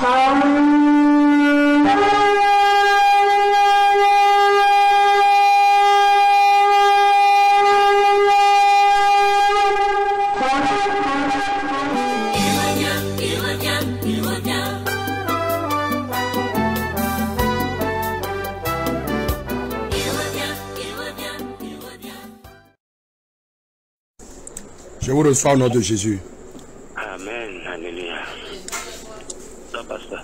Je vous reçois au nom de Jésus. Amen. Alléluia. Pasteur.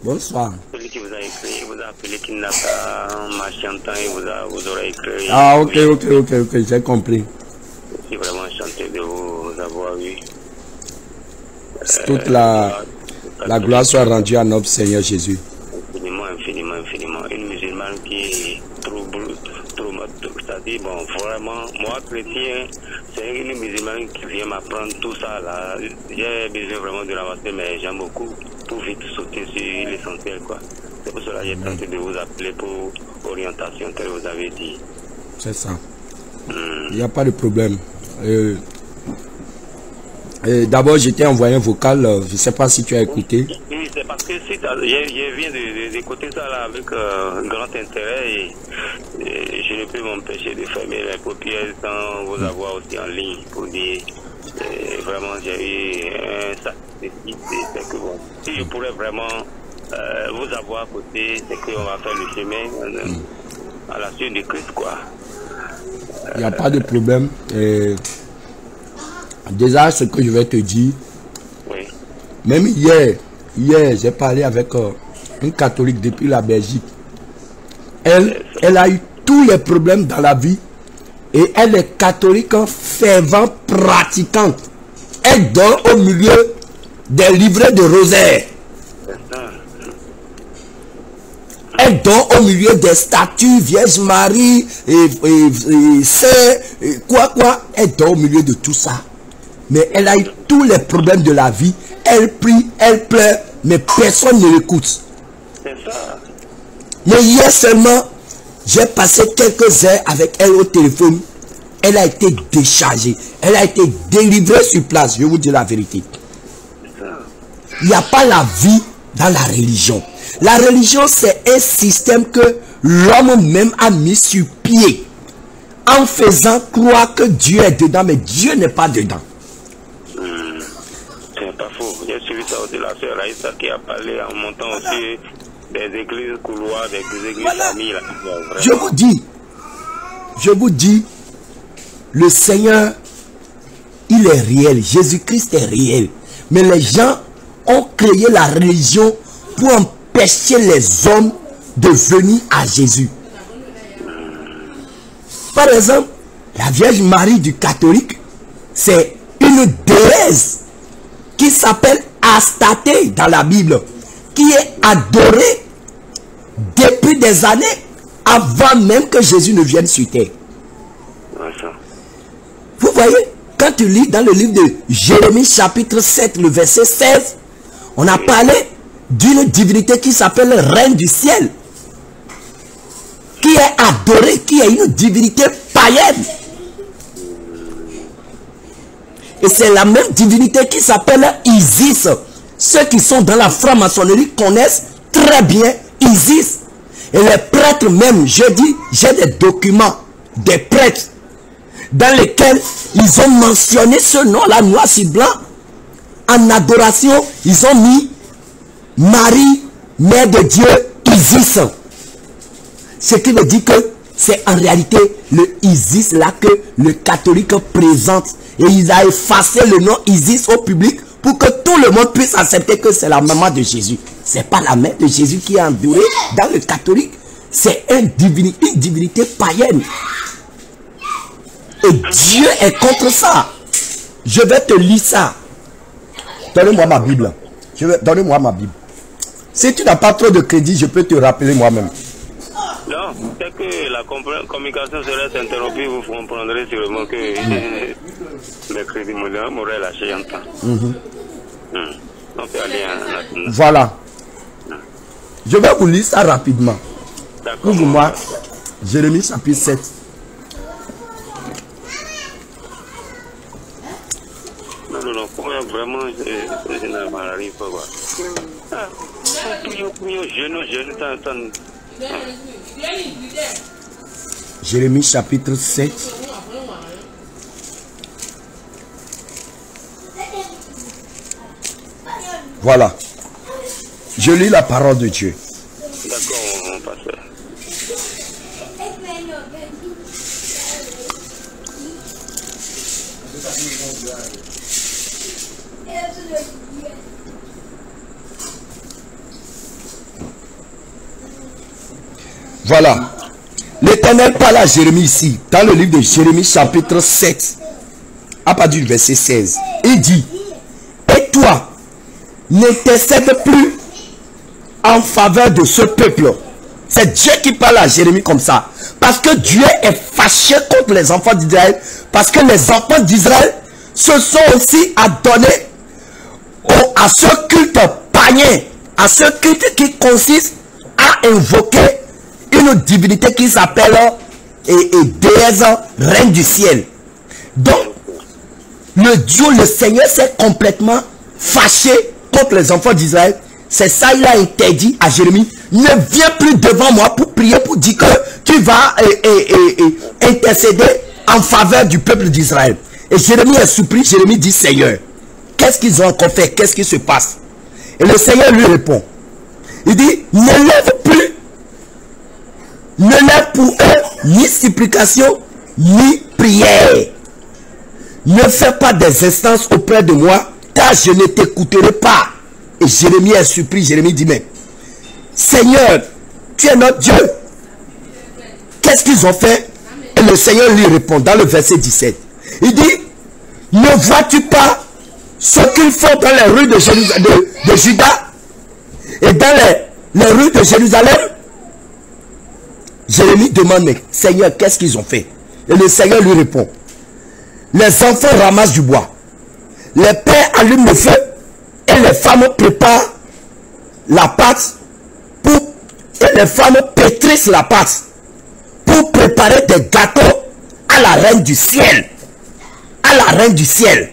Bonsoir. Celui qui vous a écrit, vous a appelé, qui n'a pas marché en temps, il vous aura écrit. Ah, ok, j'ai compris. Je suis vraiment enchanté de vous avoir vu. Toute la gloire soit rendue à notre Seigneur Jésus. Infiniment. Une musulmane qui trouble, c'est-à-dire, bon, vraiment, moi, chrétien, c'est une musulmane qui vient m'apprendre tout ça, là. J'ai besoin vraiment de ramasser, mais j'aime beaucoup pour vite sauter sur l'essentiel, quoi. C'est pour cela que j'ai tenté de vous appeler pour orientation, que vous avez dit. C'est ça. Il n'y a pas de problème. D'abord, je t'ai envoyé un vocal, je ne sais pas si tu as écouté. Oui, c'est parce que si je viens d'écouter ça là avec grand intérêt et je ne peux m'empêcher de fermer les paupières sans vous avoir aussi en ligne pour dire vraiment j'ai eu un sacrifice. C'est que bon, si je pourrais vraiment vous avoir à côté, c'est qu'on va faire le chemin à la suite de Christ, quoi. Il n'y a pas de problème. Déjà, ce que je vais te dire, oui. Même hier j'ai parlé avec une catholique depuis la Belgique. Elle a eu tous les problèmes dans la vie et elle est catholique, fervente, pratiquante. Elle dort au milieu des livrets de rosaire. Elle dort au milieu des statues, Vierge Marie, et Sœur, quoi. Elle dort au milieu de tout ça. Mais elle a eu tous les problèmes de la vie. Elle prie, elle pleure, mais personne ne l'écoute. C'est ça. Mais hier seulement, j'ai passé quelques heures avec elle au téléphone. Elle a été déchargée. Elle a été délivrée sur place. Je vous dis la vérité. Il n'y a pas la vie dans la religion. La religion, c'est un système que l'homme même a mis sur pied. En faisant croire que Dieu est dedans, mais Dieu n'est pas dedans. C'est pas faux. J'ai suivi ça aussi, la sœur Raïssa qui a parlé en montant aussi des églises couloirs, des églises familles. Je vous dis, le Seigneur, il est réel. Jésus-Christ est réel. Mais les gens ont créé la religion pour empêcher les hommes de venir à Jésus. Par exemple, la Vierge Marie du catholique, c'est une déesse qui s'appelle Astarté dans la Bible, qui est adorée depuis des années avant même que Jésus ne vienne sur terre. Vous voyez, quand tu lis dans le livre de Jérémie chapitre 7, le verset 16, on a parlé d'une divinité qui s'appelle Reine du ciel, qui est adorée, qui est une divinité païenne. Et c'est la même divinité qui s'appelle Isis. Ceux qui sont dans la franc-maçonnerie connaissent très bien Isis. Et les prêtres même, je dis, j'ai des documents des prêtres dans lesquels ils ont mentionné ce nom-là, noir sur blanc. En adoration, ils ont mis Marie, Mère de Dieu, Isis. Ce qui veut dire que c'est en réalité le Isis là que le catholique présente. Et il a effacé le nom Isis au public pour que tout le monde puisse accepter que c'est la maman de Jésus. C'est pas la mère de Jésus qui est endurée dans le catholique. C'est une divinité païenne. Et Dieu est contre ça. Je vais te lire ça. Donnez-moi ma Bible. Donnez-moi ma Bible. Si tu n'as pas trop de crédit, je peux te rappeler moi-même. Non, dès que la communication serait interrompue, vous comprendrez sûrement que le crédit m'aurait lâché en temps. On peut aller en... Voilà. Je vais vous lire ça rapidement. Ouvre-moi Jérémie chapitre 7. Non, vraiment, je n'ai mal arrive quoi. Jeune, Jérémie chapitre 7. Voilà. Je lis la parole de Dieu. D'accord, mon pasteur. Voilà. L'Éternel parle à Jérémie ici, dans le livre de Jérémie chapitre 7, à partir du verset 16. Il dit, et toi, n'intercède plus en faveur de ce peuple. C'est Dieu qui parle à Jérémie comme ça. Parce que Dieu est fâché contre les enfants d'Israël. Parce que les enfants d'Israël se sont aussi adonnés à ce culte païen. À ce culte qui consiste à invoquer une divinité qui s'appelle déesse reine du ciel. Donc, le Seigneur s'est complètement fâché contre les enfants d'Israël. C'est ça, il a interdit à Jérémie, ne viens plus devant moi pour prier, pour dire que tu vas intercéder en faveur du peuple d'Israël. Et Jérémie est surpris. Jérémie dit, Seigneur, qu'est-ce qu'ils ont encore fait? Qu'est-ce qui se passe? Et le Seigneur lui répond. Il dit, ne lève pour eux ni supplication, ni prière. Ne fais pas des instances auprès de moi, car je ne t'écouterai pas. Et Jérémie est surpris. Jérémie dit, mais Seigneur, tu es notre Dieu. Qu'est-ce qu'ils ont fait? Et le Seigneur lui répond dans le verset 17. Il dit, ne vois-tu pas ce qu'ils font dans les rues de Juda et dans les rues de Jérusalem? Jérémie demande, mais Seigneur, qu'est-ce qu'ils ont fait? Et le Seigneur lui répond, les enfants ramassent du bois, les pères allument le feu, et les femmes préparent la pâte et les femmes pétrissent la pâte pour préparer des gâteaux à la reine du ciel. À la reine du ciel.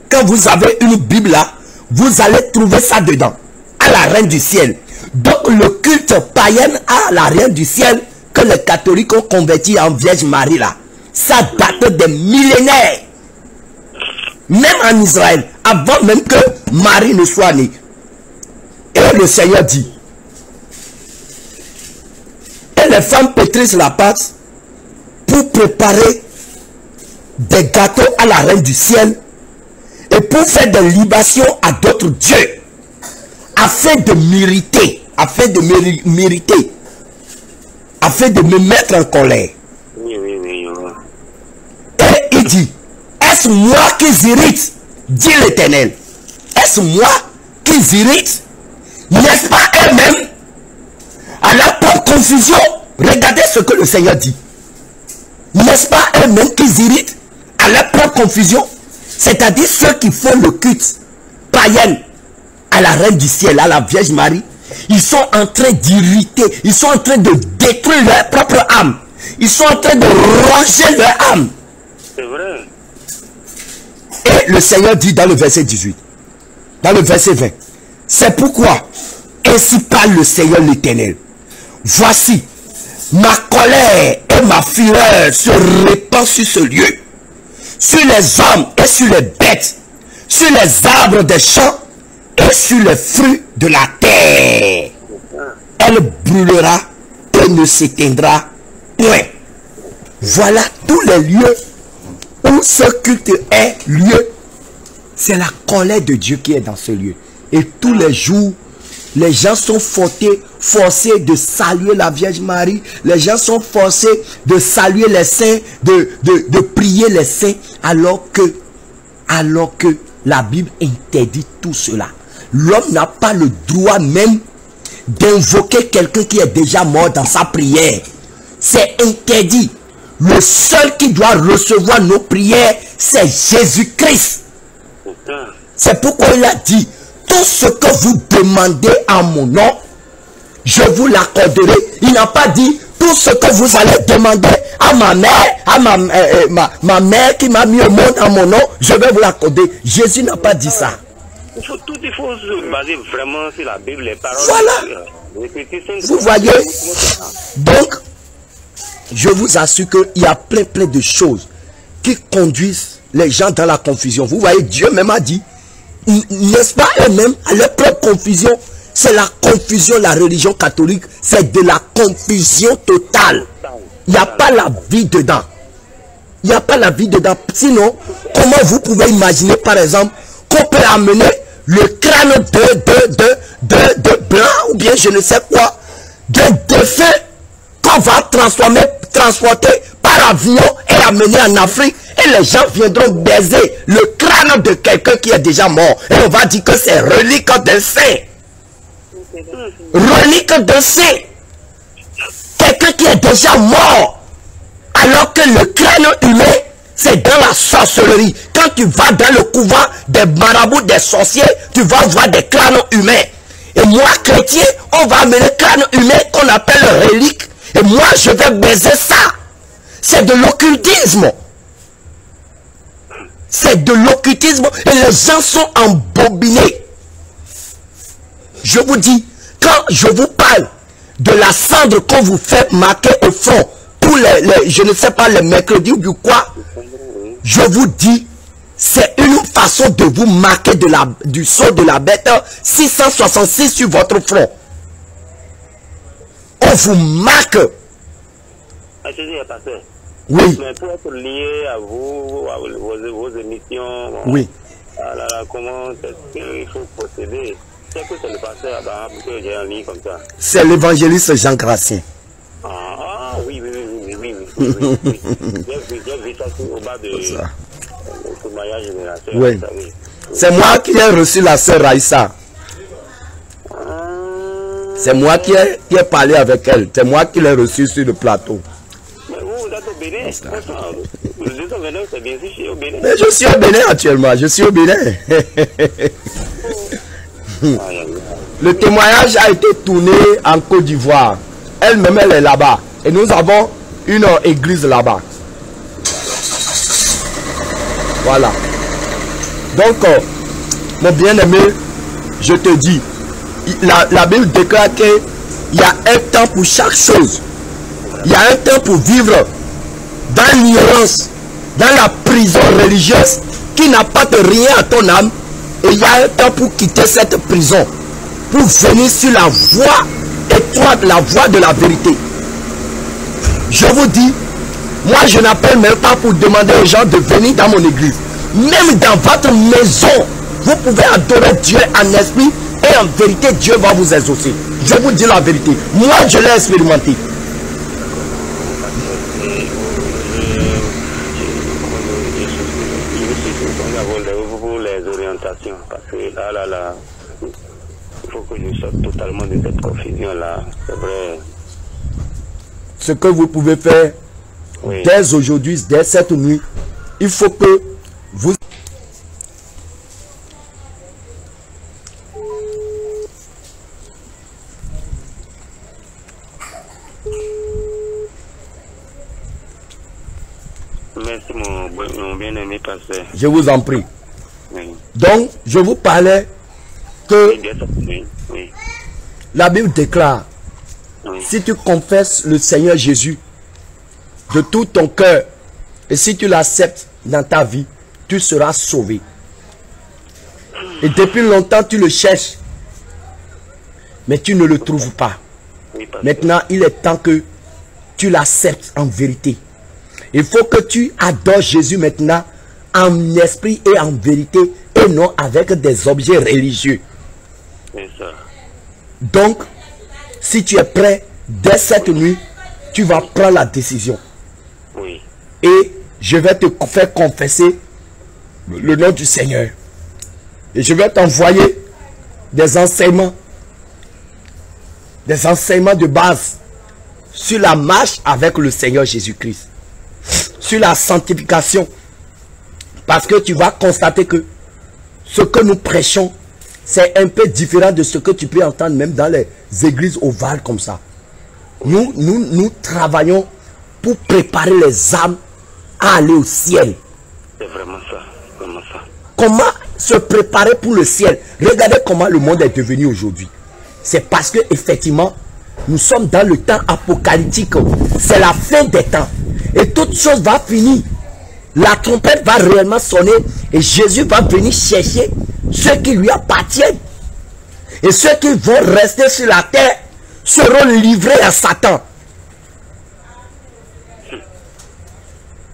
Quand vous avez une Bible là, vous allez trouver ça dedans. À la reine du ciel. Donc le culte païen à la reine du ciel que les catholiques ont converti en Vierge Marie là, ça date des millénaires. Même en Israël, avant même que Marie ne soit née. Et le Seigneur dit, et les femmes pétrissent la pâte pour préparer des gâteaux à la reine du ciel et pour faire des libations à d'autres dieux, afin de mériter, afin de me mettre en colère. Et il dit, est-ce moi qui irrite, dit l'Éternel? Est-ce moi qui irrite? N'est-ce pas eux-mêmes à leur propre confusion? Regardez ce que le Seigneur dit. N'est-ce pas eux-mêmes qui irritent à leur propre confusion? C'est-à-dire ceux qui font le culte païen à la reine du ciel, à la Vierge Marie. Ils sont en train d'irriter, ils sont en train de détruire leur propre âme. Ils sont en train de ronger leur âme. C'est vrai. Et le Seigneur dit dans le verset 18, dans le verset 20, c'est pourquoi, ainsi parle le Seigneur l'Éternel, voici, ma colère et ma fureur se répandent sur ce lieu, sur les hommes et sur les bêtes, sur les arbres des champs et sur les fruits de la terre. Elle brûlera et ne s'éteindra point. Voilà tous les lieux où ce culte est lieu. C'est la colère de Dieu qui est dans ce lieu. Et tous les jours, les gens sont forcés de saluer la Vierge Marie. Les gens sont forcés de saluer les saints, de prier les saints, alors que la Bible interdit tout cela. L'homme n'a pas le droit même d'invoquer quelqu'un qui est déjà mort dans sa prière. C'est interdit. Le seul qui doit recevoir nos prières, c'est Jésus-Christ. C'est pourquoi il a dit, tout ce que vous demandez en mon nom, je vous l'accorderai. Il n'a pas dit, tout ce que vous allez demander à ma mère, à ma mère qui m'a mis au monde en mon nom, je vais vous l'accorder. Jésus n'a pas dit ça. il faut se baser vraiment sur la Bible, les paroles. Voilà. Vous voyez? Donc, je vous assure qu'il y a plein de choses qui conduisent les gens dans la confusion. Vous voyez, Dieu même a dit, n'est-ce pas, eux-mêmes, à leur propre confusion, c'est la confusion, la religion catholique, c'est de la confusion totale. Il n'y a pas la vie dedans. Il n'y a pas la vie dedans. Sinon, comment vous pouvez imaginer, par exemple, qu'on peut amener le crâne de blanc, ou bien je ne sais quoi, de défunt, qu'on va transporter par avion et amener en Afrique, et les gens viendront baiser le crâne de quelqu'un qui est déjà mort. Et on va dire que c'est relique d'un saint. Relique d'un saint. Quelqu'un qui est déjà mort. Alors que le crâne humain, c'est dans la sorcellerie. Quand tu vas dans le couvent des marabouts, des sorciers, tu vas voir des crânes humains. Et moi, chrétien, on va amener le crâne humain qu'on appelle relique. Et moi, je vais baiser ça. C'est de l'occultisme. C'est de l'occultisme. Et les gens sont embobinés. Je vous dis, quand je vous parle de la cendre qu'on vous fait marquer au front, pour je ne sais pas, les mercredis ou quoi, je vous dis, c'est une façon de vous marquer du sceau de la bête 666 sur votre front. On vous marque. Oui. Mais pour être lié à vous, à vos émissions, oui. Comment il faut procéder? C'est que c'est le pasteur Abraham que j'ai en ligne comme ça. C'est l'évangéliste Jean Gracien. Oui. J'ai vu ça au bas de témoignage générateur. Oui. C'est moi qui ai reçu la sœur Raïssa. C'est moi qui ai parlé avec elle. C'est moi qui l'ai reçu sur le plateau. Mais vous êtes au Bénin. Le 229, c'est bien sûr, je suis au Bénin. Mais je suis au Bénin actuellement. Je suis au Bénin. Le témoignage a été tourné en Côte d'Ivoire. Elle-même, elle est là-bas. Et nous avons une église là-bas. Voilà. Donc, mon bien-aimé, je te dis, la Bible déclare qu'il y a un temps pour chaque chose. Il y a un temps pour vivre dans l'ignorance, dans la prison religieuse qui n'apporte rien à ton âme. Et il y a un temps pour quitter cette prison, pour venir sur la voie étroite, la voie de la vérité. Je vous dis, moi je n'appelle même pas pour demander aux gens de venir dans mon église. Même dans votre maison, vous pouvez adorer Dieu en esprit et en vérité, Dieu va vous exaucer. Je vous dis la vérité. Moi, je l'ai expérimenté. Pour les orientations, parce que là, il faut que je sorte totalement de cette confusion-là. C'est vrai. Ce que vous pouvez faire dès aujourd'hui, dès cette nuit, il faut que vous... Merci mon bien-aimé pasteur. Je vous en prie. Oui. Donc, je vous parlais que oui. La Bible déclare, si tu confesses le Seigneur Jésus de tout ton cœur et si tu l'acceptes dans ta vie, tu seras sauvé. Et depuis longtemps, tu le cherches, mais tu ne le trouves pas. Maintenant, il est temps que tu l'acceptes en vérité. Il faut que tu adores Jésus maintenant en esprit et en vérité et non avec des objets religieux. Donc, si tu es prêt, dès cette nuit, tu vas prendre la décision. Oui. Et je vais te faire confesser le nom du Seigneur. Et je vais t'envoyer des enseignements de base sur la marche avec le Seigneur Jésus-Christ. Sur la sanctification. Parce que tu vas constater que ce que nous prêchons, c'est un peu différent de ce que tu peux entendre même dans les églises ovales comme ça. Nous travaillons pour préparer les âmes à aller au ciel. C'est vraiment ça. Vraiment ça. Comment se préparer pour le ciel. Regardez comment le monde est devenu aujourd'hui. C'est parce que effectivement, nous sommes dans le temps apocalyptique. C'est la fin des temps. Et toute chose va finir. La trompette va réellement sonner. Et Jésus va venir chercher ceux qui lui appartiennent. Et ceux qui vont rester sur la terre seront livrés à Satan.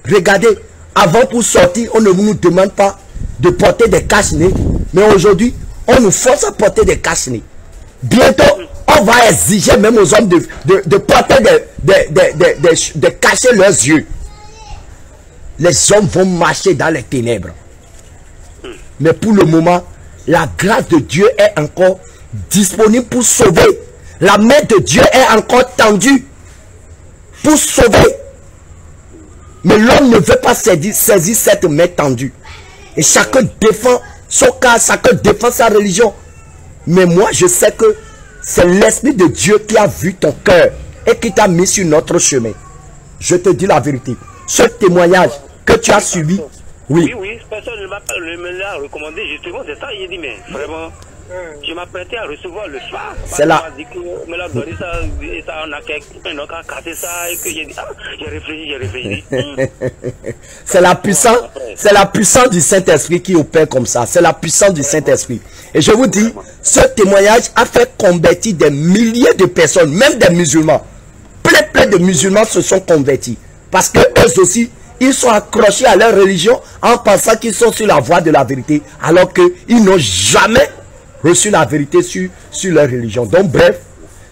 Regardez, avant pour sortir, on ne nous demande pas de porter des cache-nez. Mais aujourd'hui, on nous force à porter des cache-nez. Bientôt, on va exiger même aux hommes de porter de cacher leurs yeux. Les hommes vont marcher dans les ténèbres. Mais pour le moment, la grâce de Dieu est encore disponible pour sauver. La main de Dieu est encore tendue pour sauver. Mais l'homme ne veut pas saisir cette main tendue. Et chacun défend son cas, chacun défend sa religion. Mais moi, je sais que c'est l'Esprit de Dieu qui a vu ton cœur et qui t'a mis sur notre chemin. Je te dis la vérité. Ce témoignage que tu as suivi, oui. Oui, personne ne me l'a recommandé. Justement, c'est ça. Il dit, mais vraiment, je m'apprêtais à recevoir le soir. C'est là. On m'a donné ça, et ça, on a cassé ça, et que j'ai dit, j'ai réfléchi. C'est la puissance du Saint-Esprit qui opère comme ça. C'est la puissance du Saint-Esprit. Et je vous dis, ce témoignage a fait convertir des milliers de personnes, même des musulmans. Plein de musulmans se sont convertis. Parce que eux aussi, ils sont accrochés à leur religion en pensant qu'ils sont sur la voie de la vérité, alors qu'ils n'ont jamais reçu la vérité sur leur religion. Donc bref,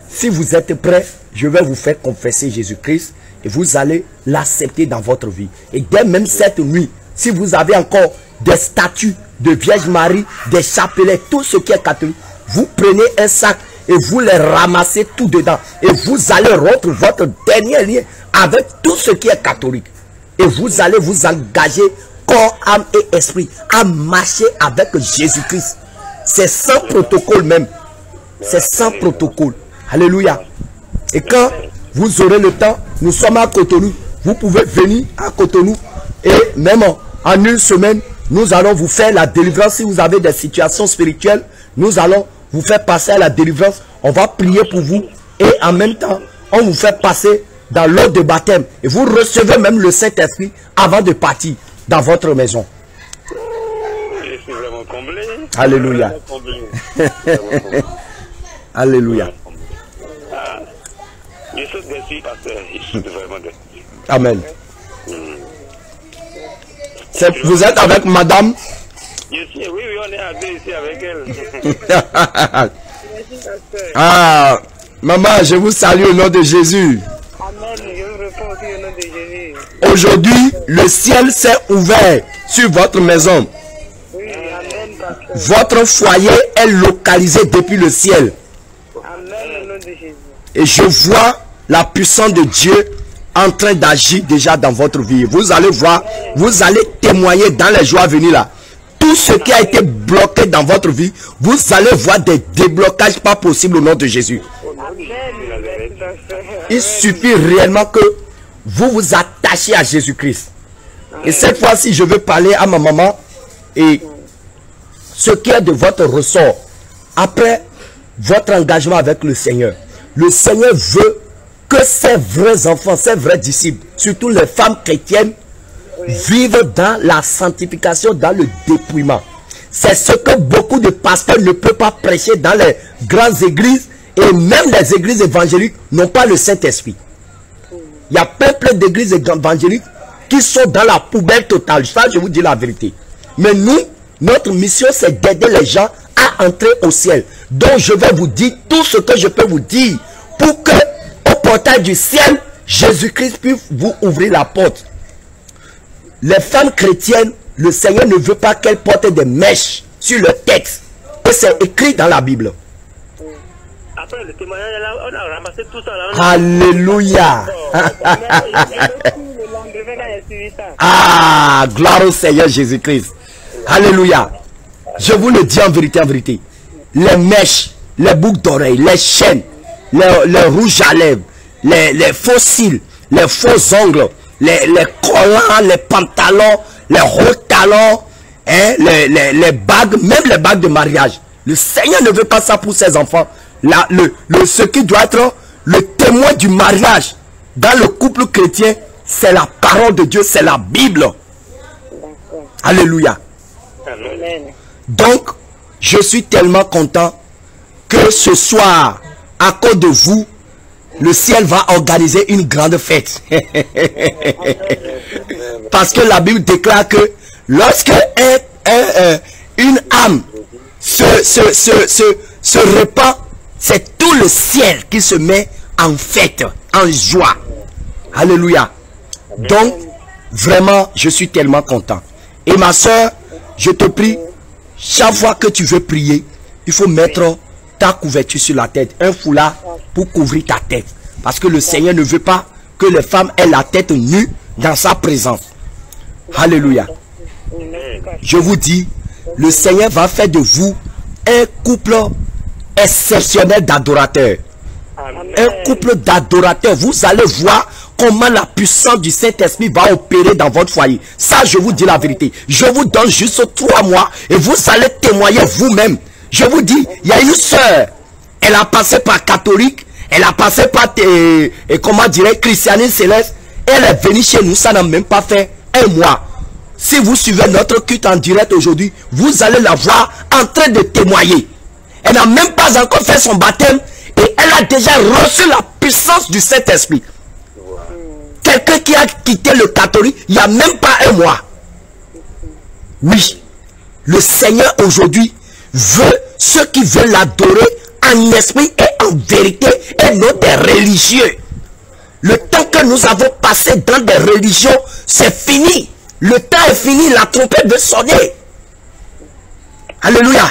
si vous êtes prêts, je vais vous faire confesser Jésus-Christ et vous allez l'accepter dans votre vie. Et dès même cette nuit, si vous avez encore des statues de Vierge Marie, des chapelets, tout ce qui est catholique, vous prenez un sac et vous les ramassez tout dedans. Et vous allez rompre votre dernier lien avec tout ce qui est catholique. Et vous allez vous engager corps, âme et esprit à marcher avec Jésus-Christ. C'est sans protocole même. C'est sans protocole. Alléluia. Et quand vous aurez le temps, nous sommes à Cotonou. Vous pouvez venir à Cotonou. Et même en une semaine, nous allons vous faire la délivrance. Si vous avez des situations spirituelles, nous allons vous faire passer à la délivrance. On va prier pour vous. Et en même temps, on vous fait passer dans l'eau de baptême. Et vous recevez même le Saint-Esprit avant de partir dans votre maison. Je suis vraiment comblé. Alléluia. Alléluia. Je suis déçu, pasteur. Je suis vraiment déçu. Amen. Vous êtes avec madame? Oui, on est à deux ici avec elle. Ah, maman, je vous salue au nom de Jésus. Amen, je vous réponds aussi au nom de Jésus. Aujourd'hui, le ciel s'est ouvert sur votre maison. Oui, amen, pasteur. Votre foyer est localisé depuis le ciel. Amen, au nom de Jésus. Et je vois la puissance de Dieu en train d'agir déjà dans votre vie. Vous allez voir, vous allez témoigner dans les jours à venir là. Tout ce qui a été bloqué dans votre vie, vous allez voir des déblocages pas possibles au nom de Jésus. Il suffit réellement que vous vous attachiez à Jésus-Christ. Et cette fois-ci, je veux parler à ma maman et ce qui est de votre ressort. Après votre engagement avec le Seigneur, le Seigneur veut que ces vrais enfants, ces vrais disciples, surtout les femmes chrétiennes, vivent dans la sanctification, dans le dépouillement. C'est ce que beaucoup de pasteurs ne peuvent pas prêcher dans les grandes églises, et même les églises évangéliques n'ont pas le Saint-Esprit. Il y a plein d'églises évangéliques qui sont dans la poubelle totale. Ça, je vous dis la vérité. Mais nous, notre mission, c'est d'aider les gens à entrer au ciel. Donc, je vais vous dire tout ce que je peux vous dire pour que, au portail du ciel, Jésus-Christ puisse vous ouvrir la porte. Les femmes chrétiennes, le Seigneur ne veut pas qu'elles portent des mèches sur le texte. Et c'est écrit dans la Bible. Après le témoignage, on a ramassé tout ça. Alléluia. Ah, gloire au Seigneur Jésus-Christ. Alléluia. Je vous le dis en vérité, les mèches, les boucles d'oreilles, les chaînes, les rouges à lèvres, les faux cils, les faux ongles, les collants, les pantalons, les hauts talons, hein, les bagues, même les bagues de mariage. Le Seigneur ne veut pas ça pour ses enfants. Là, ce qui doit être le témoin du mariage dans le couple chrétien, c'est la parole de Dieu, c'est la Bible. Alléluia. Amen. Donc, je suis tellement content que ce soir, à cause de vous, le ciel va organiser une grande fête. Parce que la Bible déclare que lorsque une âme se répand, c'est tout le ciel qui se met en fête, en joie. Alléluia. Donc, vraiment, je suis tellement content. Et ma soeur, je te prie, chaque fois que tu veux prier, il faut mettre ta couverture sur la tête, un foulard pour couvrir ta tête. Parce que le Seigneur ne veut pas que les femmes aient la tête nue dans sa présence. Alléluia. Je vous dis, le Seigneur va faire de vous un couple exceptionnel d'adorateurs. Un couple d'adorateurs. Vous allez voir comment la puissance du Saint-Esprit va opérer dans votre foyer. Ça, je vous dis la vérité. Je vous donne juste 3 mois et vous allez témoigner vous-même. Je vous dis, il y a une sœur, elle a passé par catholique, elle a passé par, comment dirais, christianisme céleste, et elle est venue chez nous, ça n'a même pas fait 1 mois. Si vous suivez notre culte en direct aujourd'hui, vous allez la voir en train de témoigner. Elle n'a même pas encore fait son baptême et elle a déjà reçu la puissance du Saint-Esprit. Quelqu'un qui a quitté le catholique, il n'y a même pas 1 mois. Oui, le Seigneur aujourd'hui veut ceux qui veulent l'adorer en esprit et en vérité et non des religieux. Le temps que nous avons passé dans des religions, c'est fini. Le temps est fini, la trompette veut sonner. Alléluia.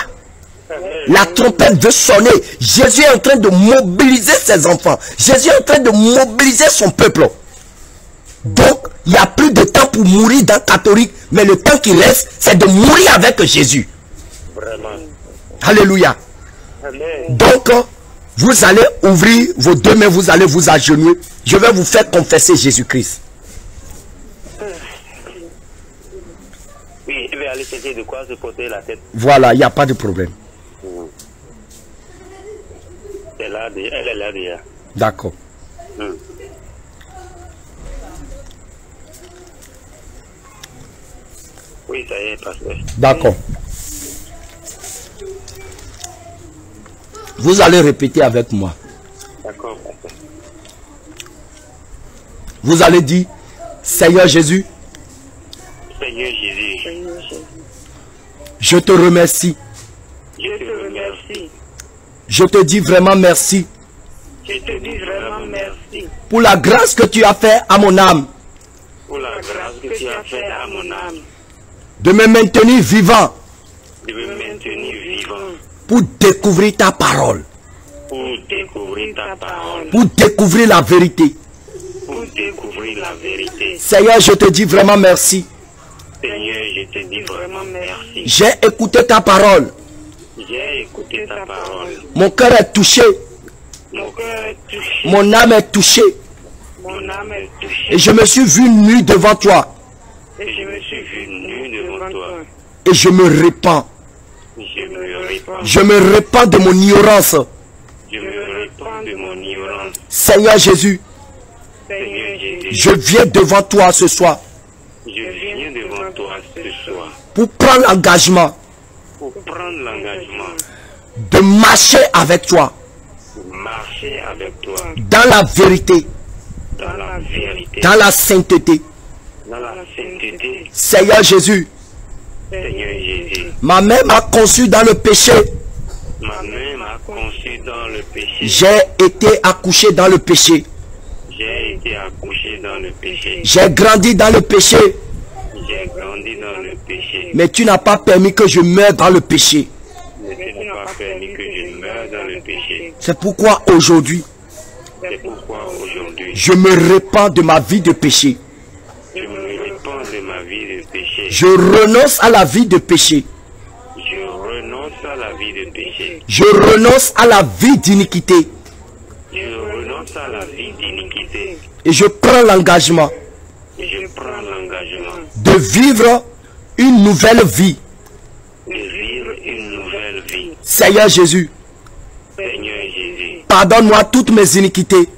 La trompette veut sonner. Jésus est en train de mobiliser ses enfants. Jésus est en train de mobiliser son peuple. Donc, il n'y a plus de temps pour mourir dans le catholique, mais le temps qui reste, c'est de mourir avec Jésus. Vraiment. Alléluia. Amen. Donc, vous allez ouvrir vos 2 mains, vous allez vous agenouiller. Je vais vous faire confesser Jésus-Christ. Oui, je vais aller chercher de quoi se poser la tête. Voilà, il n'y a pas de problème. Elle est là déjà. D'accord. Oui, ça y est, pasteur. D'accord. Vous allez répéter avec moi. D'accord, pasteur. Vous allez dire, Seigneur Jésus, Seigneur Jésus, je te remercie. je te remercie. Je te dis vraiment merci Je te dis vraiment merci pour la grâce que tu as fait à mon âme pour la grâce que tu as faite à mon âme, de me maintenir vivant de me maintenir vivant pour découvrir ta parole, pour découvrir ta parole, pour découvrir la vérité. pour découvrir la vérité. Seigneur, je te dis vraiment merci. Seigneur, je te dis vraiment merci. J'ai écouté ta parole. J'ai écouté ta parole. Mon cœur est touché. Mon cœur est touché. Mon âme est touchée. Mon âme est touchée. Et je me suis vu nu devant toi. Et je me suis vu nu devant toi. Et je me répands. Je me répands. Je me répands de mon ignorance. Je me répands de mon ignorance. Seigneur Jésus, Seigneur Jésus, je viens devant toi ce soir je viens devant toi ce soir pour prendre l'engagement pour prendre l'engagement de marcher avec toi de marcher avec toi dans la vérité, dans la vérité, dans la sainteté. dans la sainteté. Seigneur Jésus, Seigneur Jésus, ma mère m'a conçu dans le péché. ma mère m'a conçu dans le péché. J'ai été accouché dans le péché. J'ai été accouché dans le péché. J'ai grandi dans le péché. J'ai grandi dans le péché. Mais tu n'as pas permis que je meure dans le péché. Mais tu n'as pas permis que je meure dans le péché. C'est pourquoi aujourd'hui, C'est pourquoi aujourd'hui, je me répands de ma vie de péché. je me répands de ma vie de péché. Je renonce à la vie de péché. Je renonce à la vie de péché. Je renonce à la vie d'iniquité. Je renonce à la vie d'iniquité. Et je prends l'engagement Et je prends l'engagement de vivre une nouvelle vie Seigneur Jésus, Seigneur Jésus, pardonne-moi toutes mes iniquités.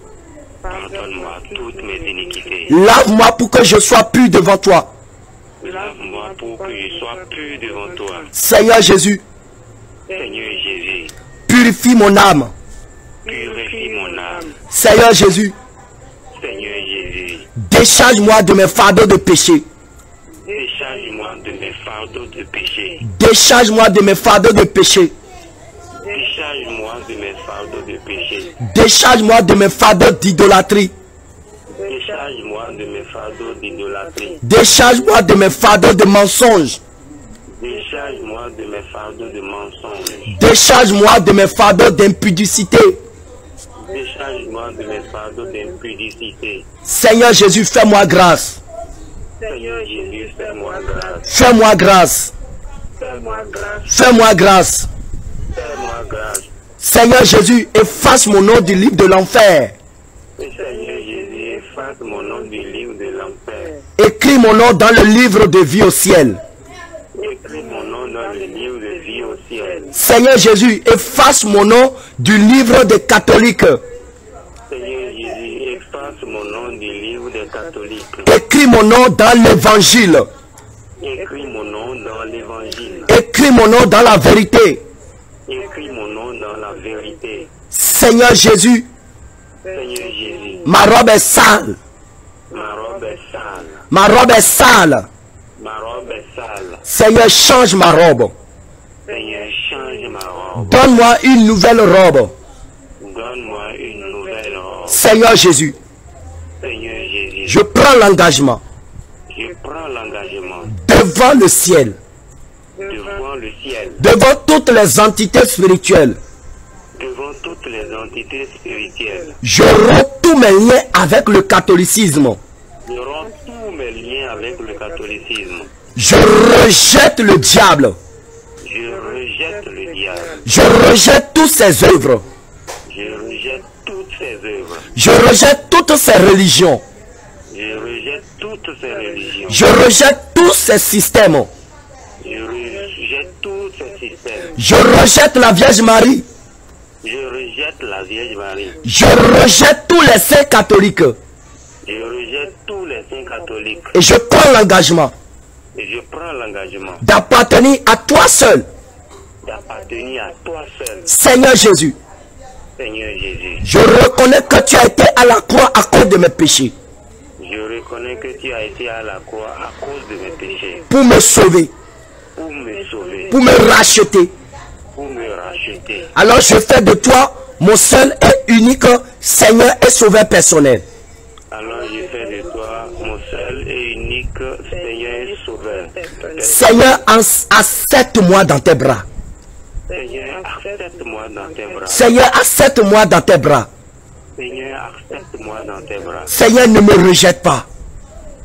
pardonne-moi toutes mes iniquités. Lave-moi pour que je sois pur devant toi. Lave-moi pour que je sois pur devant toi. Seigneur Jésus, Seigneur Jésus, purifie mon âme. purifie mon âme. Seigneur Jésus, Seigneur Jésus, décharge-moi de mes fardeaux de péché. décharge-moi de mes fardeaux de péché. Décharge-moi de mes fardeaux de péché. Décharge-moi de mes fardeaux de péché. Décharge-moi de mes fardeaux d'idolâtrie. Décharge-moi de mes fardeaux d'idolâtrie. Décharge-moi de mes fardeaux de mensonges. Décharge-moi de mes fardeaux de mensonges. Décharge-moi de mes fardeaux d'impudicité. Décharge-moi de mes fardeaux d'impudicité. Seigneur Jésus, fais-moi grâce. Seigneur Jésus, fais-moi grâce. Fais-moi grâce. Fais-moi grâce. Fais-moi grâce. Fais-moi grâce. Seigneur Jésus, efface mon nom du livre de l'enfer. Seigneur Jésus, efface mon nom du livre de l'enfer. Écris mon nom dans le livre de vie au ciel. Écris mon nom dans le livre de vie au ciel. Seigneur Jésus, efface mon nom du livre des catholiques. Seigneur Jésus, efface mon nom du livre des catholiques. Écris mon nom dans l'évangile. Écris mon nom dans l'évangile. Écris mon nom dans la vérité. Écris mon nom dans la vérité. Seigneur Jésus, Seigneur Jésus, ma robe est sale. ma robe est sale. Ma robe est sale. Ma robe est sale. Seigneur, change ma robe. Seigneur, change ma robe. Donne-moi une nouvelle robe. Donne-moi une nouvelle robe. Seigneur Jésus, Seigneur Jésus, je prends l'engagement je prends l'engagement devant le ciel, devant le ciel, devant toutes les entités spirituelles. devant toutes les entités spirituelles. Je romps tous mes liens avec le catholicisme. Je romps tous mes liens avec le catholicisme. Je rejette le diable. Je rejette le diable. Je rejette toutes ses œuvres. Je rejette toutes ses œuvres. Je rejette toutes ses religions. Je rejette toutes ses religions. Je rejette tous ces systèmes. Je rejette tous ces systèmes. Je rejette la Vierge Marie. Je rejette la Vierge Marie. Je rejette tous les saints catholiques. Je rejette tous les saints catholiques. Et je prends l'engagement Et je prends l'engagement d'appartenir à toi seul, d'appartenir à toi seul, Seigneur Jésus. Seigneur Jésus. Je reconnais que tu as été à la croix à cause de mes péchés, Je reconnais que tu as été à la croix à cause de mes péchés, pour me sauver, pour me sauver, pour me racheter. pour me racheter. Alors je fais de toi mon seul et unique Seigneur et Sauveur personnel. Alors je fais de toi mon seul et unique Seigneur et Sauveur. Seigneur, accepte-moi dans tes bras. Seigneur, accepte-moi dans tes bras. Seigneur, accepte-moi dans tes bras. Seigneur, accepte-moi dans tes bras. Seigneur, ne me rejette pas.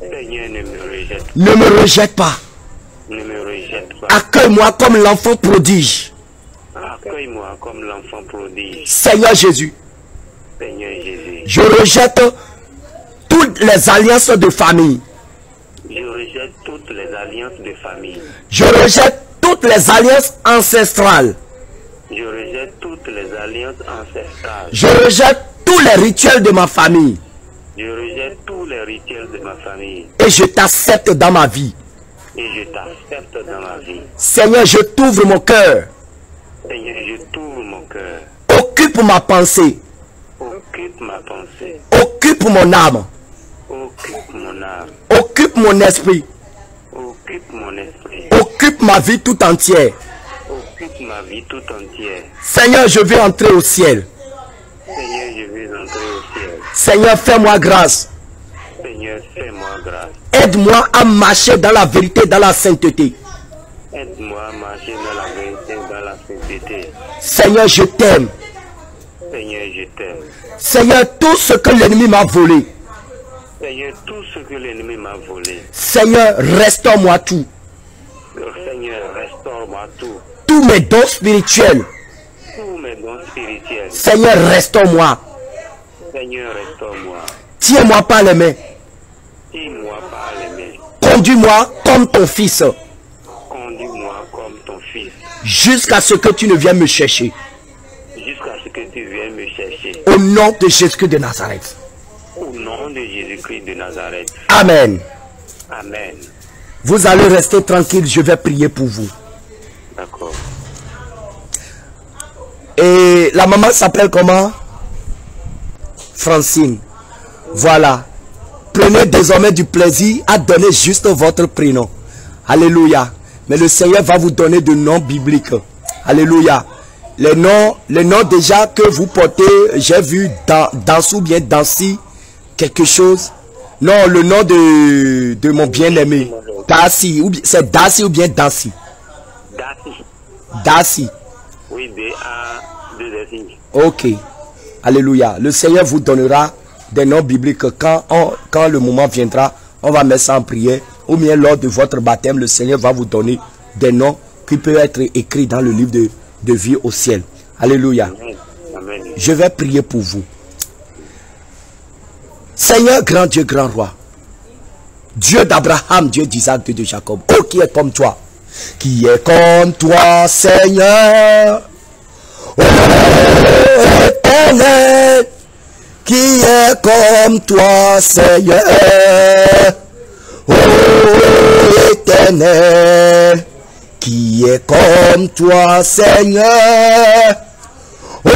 Seigneur, ne me rejette, Ne me rejette pas. ne me rejette pas. Accueille-moi comme l'enfant prodige. Accueille-moi comme l'enfant prodige. Seigneur Jésus, Seigneur Jésus, je rejette toutes les alliances de famille. je rejette toutes les alliances de famille. Je rejette toutes les alliances ancestrales. Je rejette toutes les alliances ancestrales. Je rejette tous les rituels de ma famille. Je rejette tous les rituels de ma famille. Et je t'accepte dans ma vie. Et je t'accepte dans ma vie. Seigneur, je t'ouvre mon cœur. Seigneur, je t'ouvre mon cœur. Occupe ma pensée. Occupe ma pensée. Occupe mon âme. Occupe mon âme. Occupe mon esprit. Occupe mon esprit. Occupe ma vie tout entière. Occupe ma vie tout entière. Seigneur, je veux entrer au ciel. Seigneur, je vais entrer au ciel. Seigneur, fais-moi grâce. Seigneur, fais-moi grâce. Aide-moi à marcher dans la vérité, dans la sainteté. Aide-moi à marcher dans la vérité, dans la sainteté. Seigneur, je t'aime. Seigneur, je t'aime. Seigneur, tout ce que l'ennemi m'a volé. Seigneur, tout ce que l'ennemi m'a volé. Seigneur, restaure-moi tout. Seigneur, restaure-moi tout. Tous mes dons spirituels. Tous mes dons spirituels. Seigneur, restaure-moi. Seigneur, restaure-moi. Tiens-moi par les mains. Tiens-moi par les mains. Conduis-moi comme ton fils. Conduis-moi comme ton fils. jusqu'à ce que tu ne viennes me chercher. Jusqu'à ce que tu viennes me chercher. Au nom de Jésus-Christ de Nazareth. Au nom de Jésus-Christ de Nazareth. Amen. Amen. Vous allez rester tranquille, je vais prier pour vous. D'accord. Et la maman s'appelle comment? Francine. Voilà. Prenez désormais du plaisir à donner juste votre prénom. Alléluia. Mais le Seigneur va vous donner de noms bibliques. Alléluia. Les noms déjà que vous portez, j'ai vu dans ou bien Dancy, quelque chose. Non, le nom de mon bien-aimé. Darcy. C'est Darcy ou bien Dancy? Darcy. Darcy. Oui, D-A-2-S-I. Ok. Alléluia. Le Seigneur vous donnera des noms bibliques. Quand le moment viendra, on va mettre ça en prière. Ou bien lors de votre baptême, le Seigneur va vous donner des noms qui peuvent être écrits dans le livre de vie au ciel. Alléluia. Amen. Je vais prier pour vous. Seigneur, grand Dieu, grand roi. Dieu d'Abraham, Dieu d'Isaac, Dieu de Jacob. Oh, qui est comme toi? Qui est comme toi, Seigneur? Oh, éternel. Qui est comme toi, Seigneur? Oh, éternel. Qui est comme toi, Seigneur? Oh,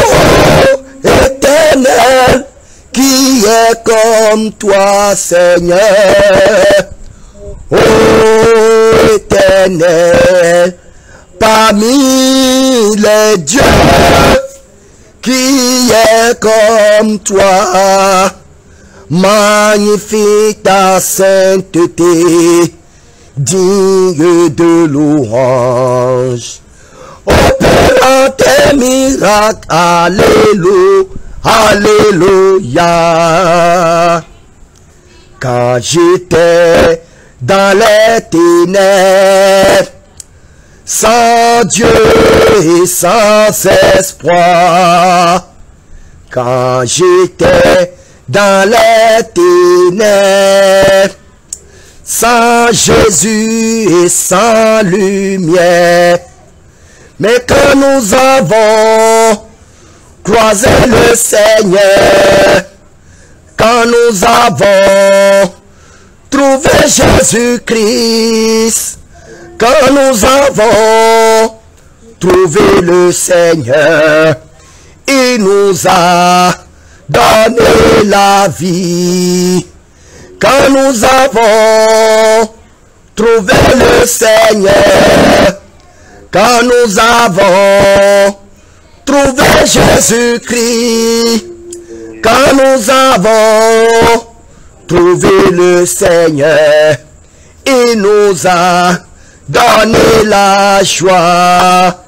éternel. Qui est comme toi, Seigneur? Oh, éternel. Parmi les dieux, qui est comme toi? Magnifique ta sainteté, digne de louange. Opérant tes miracles, alléluia, alléluia. Quand j'étais dans les ténèbres, sans Dieu et sans espoir, quand j'étais dans les ténèbres, sans Jésus et sans lumière, mais quand nous avons croisé le Seigneur, quand nous avons trouvé Jésus-Christ, quand nous avons trouvé le Seigneur, il nous a donné la vie. Quand nous avons trouvé le Seigneur, quand nous avons trouvé Jésus-Christ, quand nous avons trouvé le Seigneur, il nous a donné la joie.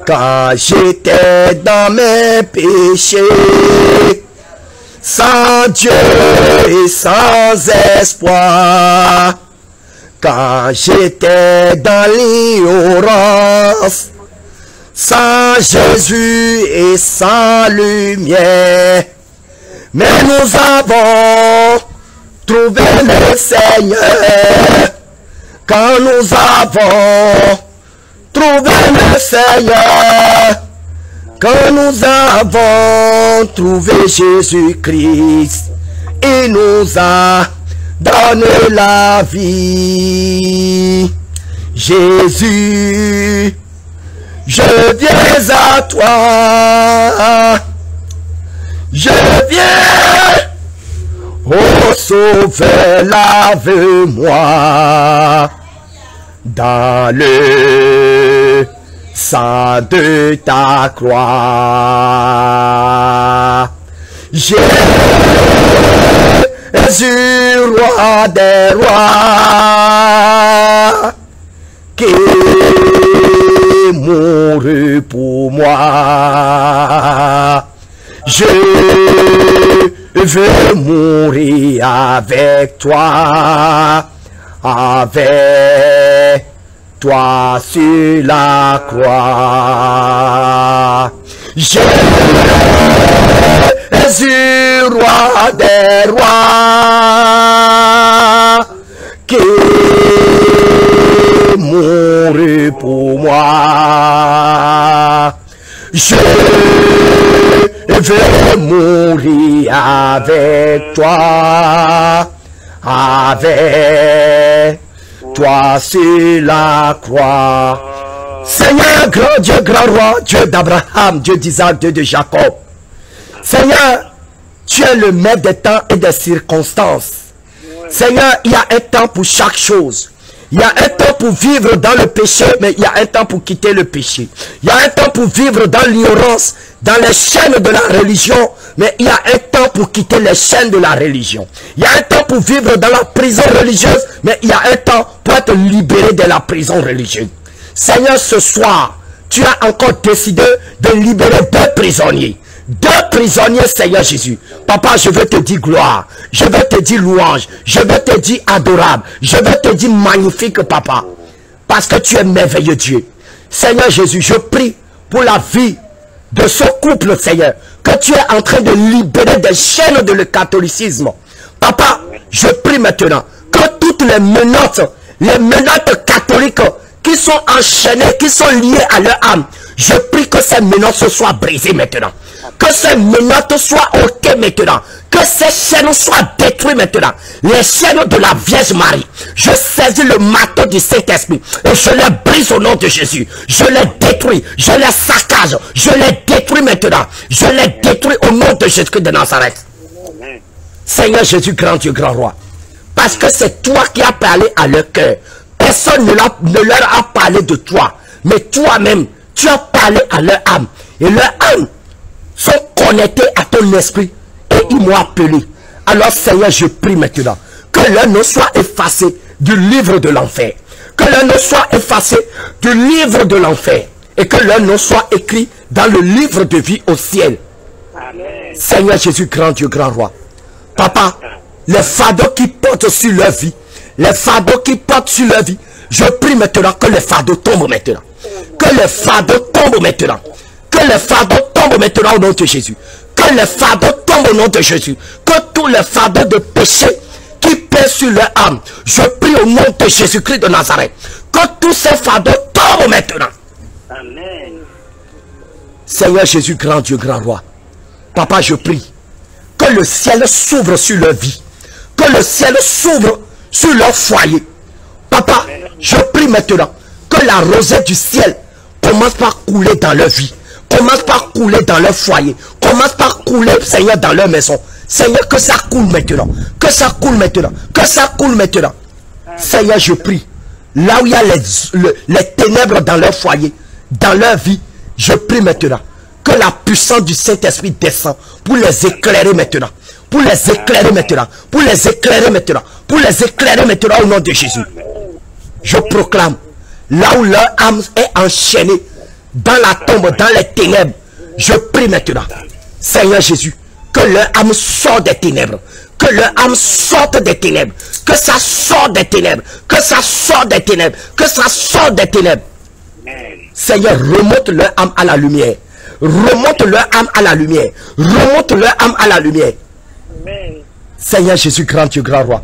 Quand j'étais dans mes péchés, sans Dieu et sans espoir, quand j'étais dans l'ignorance, sans Jésus et sans lumière, mais nous avons trouvé le Seigneur. Quand nous avons trouvé le Seigneur, quand nous avons trouvé Jésus-Christ, il nous a donné la vie. Jésus, je viens à toi, je viens, ô Sauveur, lave-moi dans le sang de ta croix. Jésus, roi des rois, qui mourut pour moi. Je veux mourir avec toi, avec toi sur la croix. Jésus, roi des rois, qui mourir pour moi. Je veux mourir avec toi. Avec toi sur la croix. Seigneur, grand Dieu, grand roi, Dieu d'Abraham, Dieu d'Isaac, Dieu de Jacob. Seigneur, tu es le maître des temps et des circonstances. Seigneur, il y a un temps pour chaque chose. Il y a un temps pour vivre dans le péché, mais il y a un temps pour quitter le péché. Il y a un temps pour vivre dans l'ignorance, dans les chaînes de la religion, mais il y a un temps pour quitter les chaînes de la religion. Il y a un temps pour vivre dans la prison religieuse, mais il y a un temps pour être libéré de la prison religieuse. Seigneur, ce soir, tu as encore décidé de libérer 2 prisonniers. 2 prisonniers, Seigneur Jésus. Papa, je veux te dire gloire. Je veux te dire louange. Je veux te dire adorable. Je veux te dire magnifique, Papa. Parce que tu es merveilleux, Dieu. Seigneur Jésus, je prie pour la vie de ce couple, Seigneur. Que tu es en train de libérer des chaînes de le catholicisme. Papa, je prie maintenant que toutes les menottes catholiques qui sont enchaînées, qui sont liées à leur âme, je prie que ces menottes soient brisées maintenant. Que ces menottes soient ôtées maintenant. Que ces chaînes soient détruites maintenant. Les chaînes de la Vierge Marie. Je saisis le marteau du Saint-Esprit et je les brise au nom de Jésus. Je les détruis. Je les saccage. Je les détruis maintenant. Je les détruis au nom de Jésus-Christ de Nazareth. Seigneur Jésus, grand Dieu, grand roi. Parce que c'est toi qui as parlé à leur cœur. Personne ne leur a parlé de toi. Mais toi-même, tu as parlé à leur âme. Et leur âme sont connectés à ton esprit et ils m'ont appelé. Alors Seigneur, je prie maintenant que leur nom soit effacé du livre de l'enfer. Que leur nom soit effacé du livre de l'enfer. Et que leur nom soit écrit dans le livre de vie au ciel. Amen. Seigneur Jésus, grand Dieu, grand roi. Papa, les fardeaux qui portent sur leur vie, les fardeaux qui portent sur leur vie, je prie maintenant que les fardeaux tombent maintenant. Que les fardeaux tombent maintenant. Que les fardeaux tombent maintenant au nom de Jésus. Que les fardeaux tombent au nom de Jésus. Que tous les fardeaux de péché qui pèsent sur leur âme, je prie au nom de Jésus-Christ de Nazareth. Que tous ces fardeaux tombent maintenant. Amen. Seigneur Jésus, grand Dieu, grand roi. Papa, je prie que le ciel s'ouvre sur leur vie. Que le ciel s'ouvre sur leur foyer. Papa, je prie maintenant que la rosée du ciel commence par couler dans leur vie. Commence par couler dans leur foyer. Commence par couler, Seigneur, dans leur maison. Seigneur, que ça coule maintenant. Que ça coule maintenant. Que ça coule maintenant. Seigneur, je prie. Là où il y a les ténèbres dans leur foyer, dans leur vie, je prie maintenant que la puissance du Saint-Esprit descend pour les éclairer maintenant. Pour les éclairer maintenant. Pour les éclairer maintenant. Pour les éclairer maintenant au nom de Jésus. Je proclame, là où leur âme est enchaînée, dans la tombe, dans les ténèbres, je prie maintenant, Seigneur Jésus, que leur âme sorte des ténèbres. Que leur âme sorte des ténèbres. Que ça sorte des ténèbres. Que ça sorte des ténèbres. Que ça sorte des ténèbres. Seigneur, remonte leur âme à la lumière. Remonte leur âme à la lumière. Remonte leur âme à la lumière. Seigneur Jésus, grand Dieu, grand roi.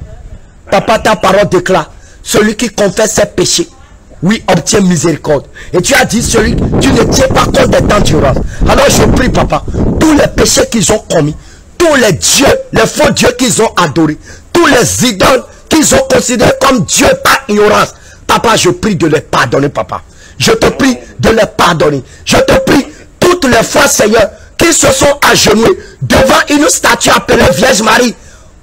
Papa, ta parole déclare, celui qui confesse ses péchés, oui, obtient miséricorde. Et tu as dit, tu ne tiens pas compte des temps d'ignorance. Alors je prie, papa, tous les péchés qu'ils ont commis, tous les dieux, les faux dieux qu'ils ont adorés, tous les idoles qu'ils ont considérés comme Dieu par ignorance, papa, je prie de les pardonner, papa. Je te prie de les pardonner. Je te prie toutes les fois, Seigneur, qu'ils se sont agenouillés devant une statue appelée Vierge Marie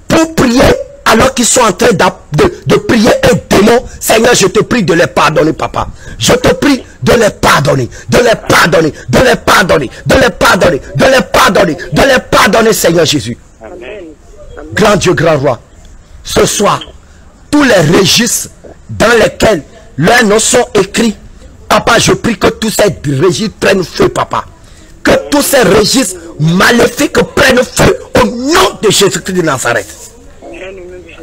pour prier, alors qu'ils sont en train de prier un démon. Seigneur, je te prie de les pardonner, papa. Je te prie de les pardonner, de les pardonner, de les pardonner, de les pardonner, de les pardonner, de les pardonner, Seigneur Jésus. Amen. Grand Dieu, grand roi, ce soir, tous les registres dans lesquels leurs noms sont écrits, papa, je prie que tous ces registres prennent feu, papa. Que tous ces registres maléfiques prennent feu au nom de Jésus-Christ de Nazareth.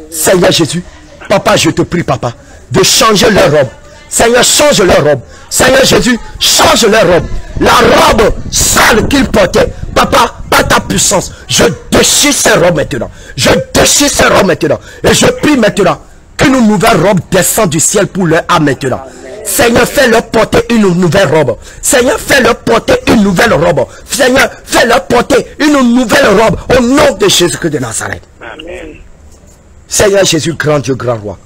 Seigneur Jésus, papa, je te prie, papa, de changer leur robe. Seigneur, change leur robe. Seigneur Jésus, change leur robe. La robe sale qu'ils portaient, papa, par ta puissance, je déchire ces robes maintenant. Je déchire ces robes maintenant. Et je prie maintenant Qu'une nouvelle robe descend du ciel pour leur âme maintenant. Seigneur, fais-leur porter une nouvelle robe. Seigneur, fais-leur porter une nouvelle robe. Seigneur, fais-leur porter une nouvelle robe au nom de Jésus-Christ de Nazareth. Amen. Seigneur Jésus, grand Dieu, grand roi.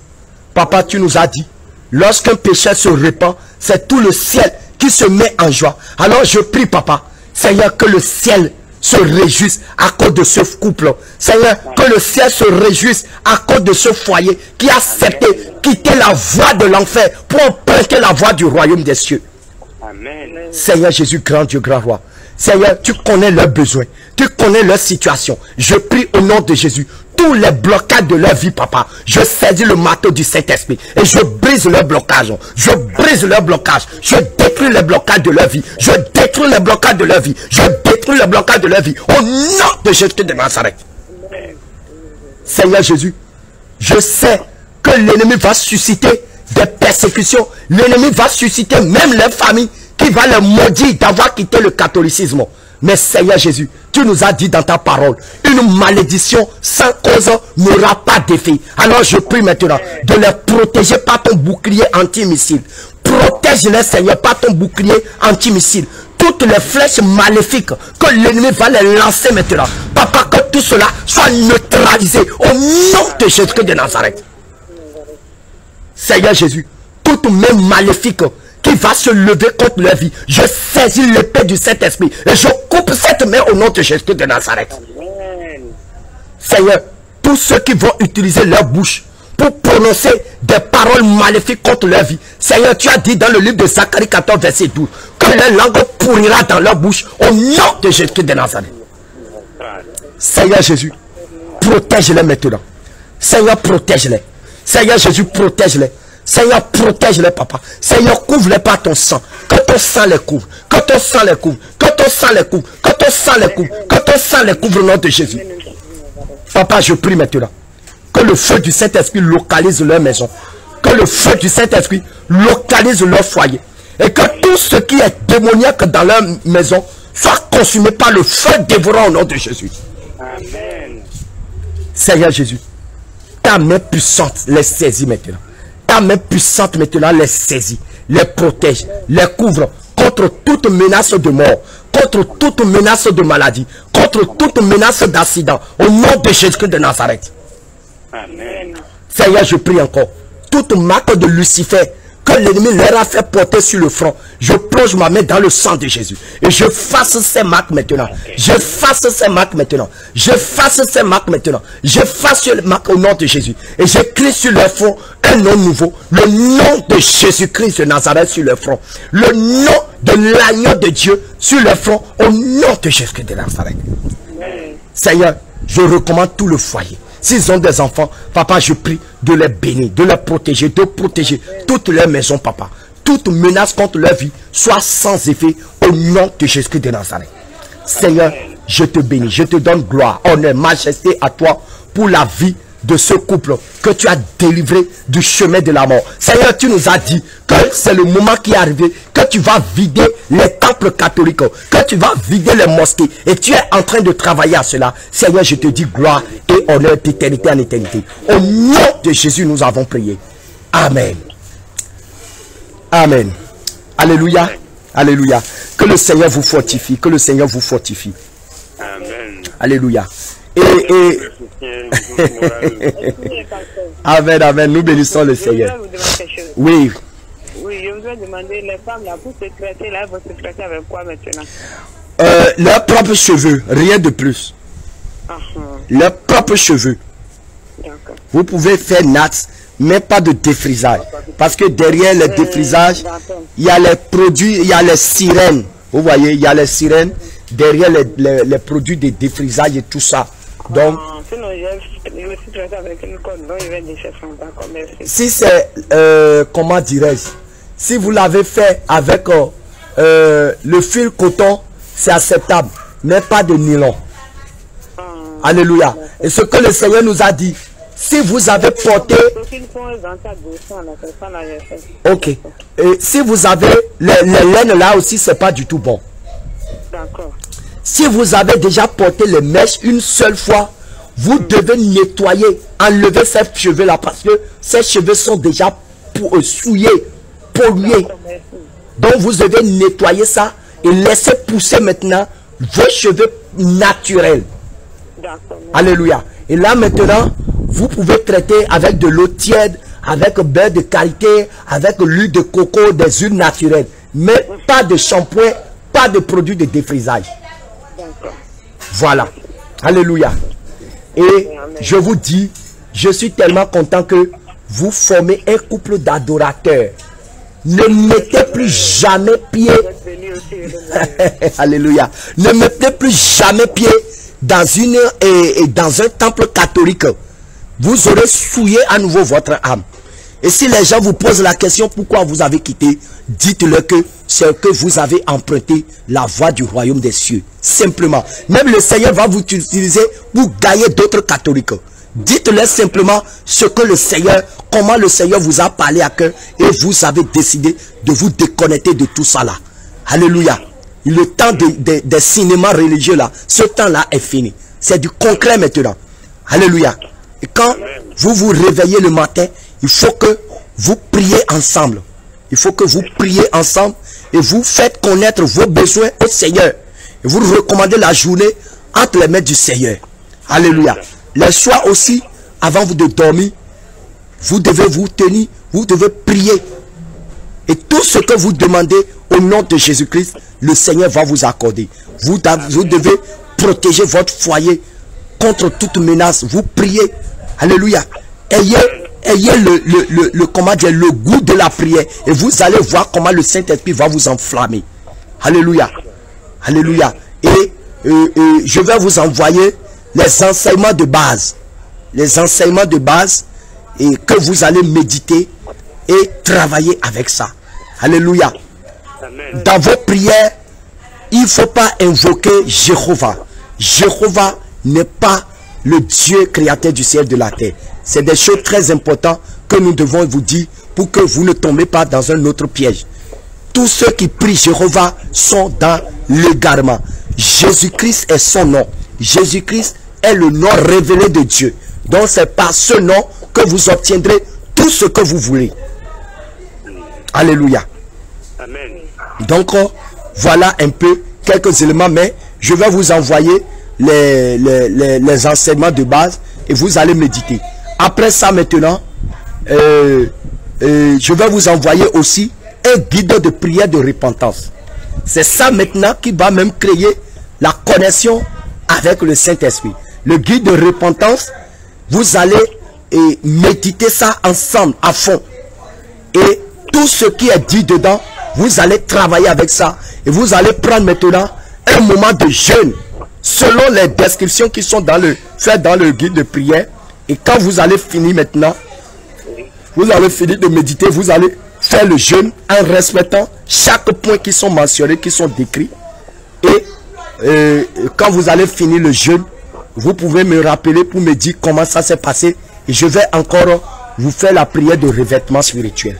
Papa, tu nous as dit, lorsqu'un pécheur se répand, c'est tout le ciel qui se met en joie. Alors je prie, Papa, Seigneur, que le ciel se réjouisse à cause de ce couple. Seigneur, que le ciel se réjouisse à cause de ce foyer qui a accepté quitter la voie de l'enfer pour emprunter la voie du royaume des cieux. Amen. Seigneur Jésus, grand Dieu, grand roi. Seigneur, tu connais leurs besoins, tu connais leur situation. Je prie au nom de Jésus, tous les blocages de leur vie, Papa, je saisis le marteau du Saint-Esprit et je brise leur blocage. Je brise leur blocage. Je détruis les blocages de leur vie. Je détruis les blocages de leur vie. Je détruis les blocages de leur vie. Au nom de Jésus de Nazareth. Seigneur Jésus, je sais que l'ennemi va susciter des persécutions. L'ennemi va susciter même les familles qui va les maudire d'avoir quitté le catholicisme. Mais Seigneur Jésus, tu nous as dit dans ta parole, une malédiction sans cause n'aura pas d'effet. Alors je prie maintenant de les protéger par ton bouclier anti-missile. Protège-les, Seigneur, par ton bouclier anti-missile. Toutes les flèches maléfiques que l'ennemi va les lancer maintenant. Papa, que tout cela soit neutralisé au nom de Jésus de Nazareth. Seigneur Jésus, toute main maléfique qui va se lever contre leur vie, je saisis l'épée du Saint-Esprit et je coupe cette main au nom de Jésus de Nazareth. Amen. Seigneur, tous ceux qui vont utiliser leur bouche pour prononcer des paroles maléfiques contre leur vie, Seigneur, tu as dit dans le livre de Zacharie 14 verset 12 que leur langue pourrira dans leur bouche au nom de Jésus de Nazareth. Seigneur Jésus, protège-les maintenant. Seigneur, protège-les. Seigneur Jésus, protège-les. Seigneur, protège-les, papa. Seigneur, couvre-les par ton sang. Que ton sang les couvre. Que ton sang les couvre. Que ton sang les couvre. Que ton sang les couvre. Que ton sang les couvre au nom de Jésus. Papa, je prie maintenant que le feu du Saint-Esprit localise leur maison. Que le feu du Saint-Esprit localise leur foyer. Et que tout ce qui est démoniaque dans leur maison soit consumé par le feu dévorant au nom de Jésus. Amen. Seigneur Jésus, ta main puissante les saisit maintenant. Ta main puissante maintenant les saisit, les protège, les couvre contre toute menace de mort, contre toute menace de maladie, contre toute menace d'accident, au nom de Jésus de Nazareth. Amen. Seigneur, je prie encore, toute marque de Lucifer que l'ennemi leur a fait porter sur le front, je plonge ma main dans le sang de Jésus et je fasse ces marques maintenant. Je fasse ces marques maintenant. Je fasse ces marques maintenant. Je fasse ces marques au nom de Jésus et j'écris sur leur front un nom nouveau, le nom de Jésus-Christ de Nazareth sur leur front, le nom de l'agneau de Dieu sur leur front au nom de Jésus de Nazareth. Seigneur, je recommande tout le foyer. S'ils ont des enfants, papa, je prie de les bénir, de les protéger, de protéger toute leur maison, papa. Toute menace contre leur vie soit sans effet au nom de Jésus de Nazareth. Seigneur, je te bénis, je te donne gloire, honneur, majesté à toi pour la vie de ce couple que tu as délivré du chemin de la mort. Seigneur, tu nous as dit que c'est le moment qui est arrivé, que tu vas vider les temples catholiques, que tu vas vider les mosquées et tu es en train de travailler à cela. Seigneur, je te dis gloire et honneur d'éternité en éternité. Au nom de Jésus, nous avons prié. Amen. Amen. Alléluia. Alléluia. Que le Seigneur vous fortifie. Que le Seigneur vous fortifie. Amen. Alléluia. Et amen, amen. Nous bénissons le Seigneur. Oui. Oui, je vous ai demandé, les femmes là, pour se traiter, là, elles vont se traiter avec quoi maintenant? Leurs propres cheveux, rien de plus. Leurs propres cheveux. Vous pouvez faire natte, mais pas de défrisage. Parce que derrière les défrisages, il y a les produits, il y a les sirènes. Vous voyez, il y a les sirènes derrière les produits de défrisage et tout ça. Donc, sinon, je me suis traité avec une corde, donc je vais déchirer ça. D'accord, merci. Si c'est, comment dirais-je, si vous l'avez fait avec le fil coton, c'est acceptable, mais pas de nylon. Alléluia. Et ce que le Seigneur nous a dit, si vous avez porté, ok, et si vous avez les laines là aussi, c'est pas du tout bon. D'accord. Si vous avez déjà porté les mèches une seule fois vous devez nettoyer, enlever ces cheveux-là parce que ces cheveux sont déjà souillés, pollués. Donc vous devez nettoyer ça et laisser pousser maintenant vos cheveux naturels. Alléluia. Et là maintenant, vous pouvez traiter avec de l'eau tiède, avec beurre de qualité, avec l'huile de coco, des huiles naturelles. Mais pas de shampoing, pas de produits de défrisage. Voilà. Alléluia. Et je vous dis, je suis tellement content que vous formez un couple d'adorateurs. Ne mettez plus jamais pied. Alléluia. Ne mettez plus jamais pied dans dans un temple catholique. Vous aurez souillé à nouveau votre âme. Et si les gens vous posent la question pourquoi vous avez quitté, dites-leur que c'est que vous avez emprunté la voie du royaume des cieux. Simplement. Même le Seigneur va vous utiliser pour gagner d'autres catholiques. Dites-leur simplement ce que le Seigneur, comment le Seigneur vous a parlé à cœur et vous avez décidé de vous déconnecter de tout ça là. Alléluia. Le temps des cinémas religieux là, ce temps-là est fini. C'est du concret maintenant. Alléluia. Et quand vous vous réveillez le matin, il faut que vous priez ensemble. Il faut que vous priez ensemble et vous faites connaître vos besoins au Seigneur. Et vous recommandez la journée entre les mains du Seigneur. Alléluia. Le soir aussi, avant de dormir, vous devez vous tenir, vous devez prier. Et tout ce que vous demandez au nom de Jésus-Christ, le Seigneur va vous accorder. Vous devez protéger votre foyer contre toute menace. Vous priez. Alléluia. Ayez le goût de la prière. Et vous allez voir comment le Saint-Esprit va vous enflammer. Alléluia. Alléluia. Et je vais vous envoyer les enseignements de base. Les enseignements de base et que vous allez méditer et travailler avec ça. Alléluia. Dans vos prières, il ne faut pas invoquer Jéhovah. Jéhovah n'est pas le Dieu créateur du ciel et de la terre. C'est des choses très importantes que nous devons vous dire pour que vous ne tombez pas dans un autre piège. Tous ceux qui prient Jéhovah sont dans l'égarement. Jésus-Christ est son nom. Jésus-Christ est le nom révélé de Dieu. Donc c'est par ce nom que vous obtiendrez tout ce que vous voulez. Alléluia. Amen. Donc voilà un peu quelques éléments, mais je vais vous envoyer les enseignements de base et vous allez méditer. Après ça maintenant, je vais vous envoyer aussi un guide de prière de repentance. C'est ça maintenant qui va même créer la connexion avec le Saint-Esprit. Le guide de repentance, vous allez méditer ça ensemble à fond. Et tout ce qui est dit dedans, vous allez travailler avec ça. Et vous allez prendre maintenant un moment de jeûne selon les descriptions qui sont faites dans le guide de prière. Et quand vous allez finir maintenant, vous allez finir de méditer, vous allez faire le jeûne en respectant chaque point qui sont mentionnés, qui sont décrits. Et quand vous allez finir le jeûne, vous pouvez me rappeler pour me dire comment ça s'est passé. Et je vais encore vous faire la prière de revêtement spirituel.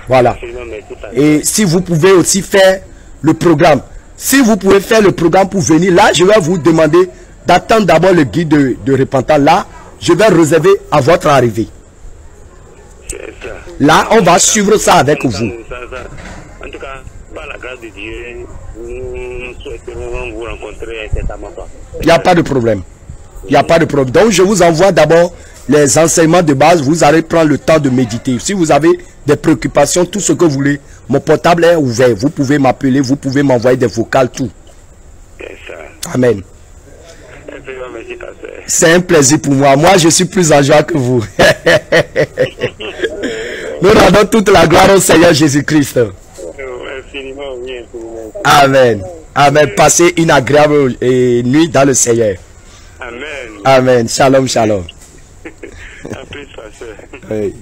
Voilà. Et si vous pouvez aussi faire le programme. Si vous pouvez faire le programme pour venir, là, je vais vous demander d'attendre d'abord le guide de repentance. Là, je vais réserver à votre arrivée. Là, on va suivre ça avec vous. En tout cas, par la grâce de Dieu, nous souhaiterons vous rencontrer incessamment. Il n'y a pas de problème. Il n'y a pas de problème. Donc, je vous envoie d'abord les enseignements de base. Vous allez prendre le temps de méditer. Si vous avez des préoccupations, tout ce que vous voulez, mon portable est ouvert. Vous pouvez m'appeler, vous pouvez m'envoyer des vocales, tout. Amen. C'est un plaisir pour moi. Moi, je suis plus en joie que vous. Nous rendons toute la gloire au Seigneur Jésus-Christ. Amen. Amen. Passez une agréable nuit dans le Seigneur. Amen. Amen. Shalom, shalom. À plus, pasteur. Oui.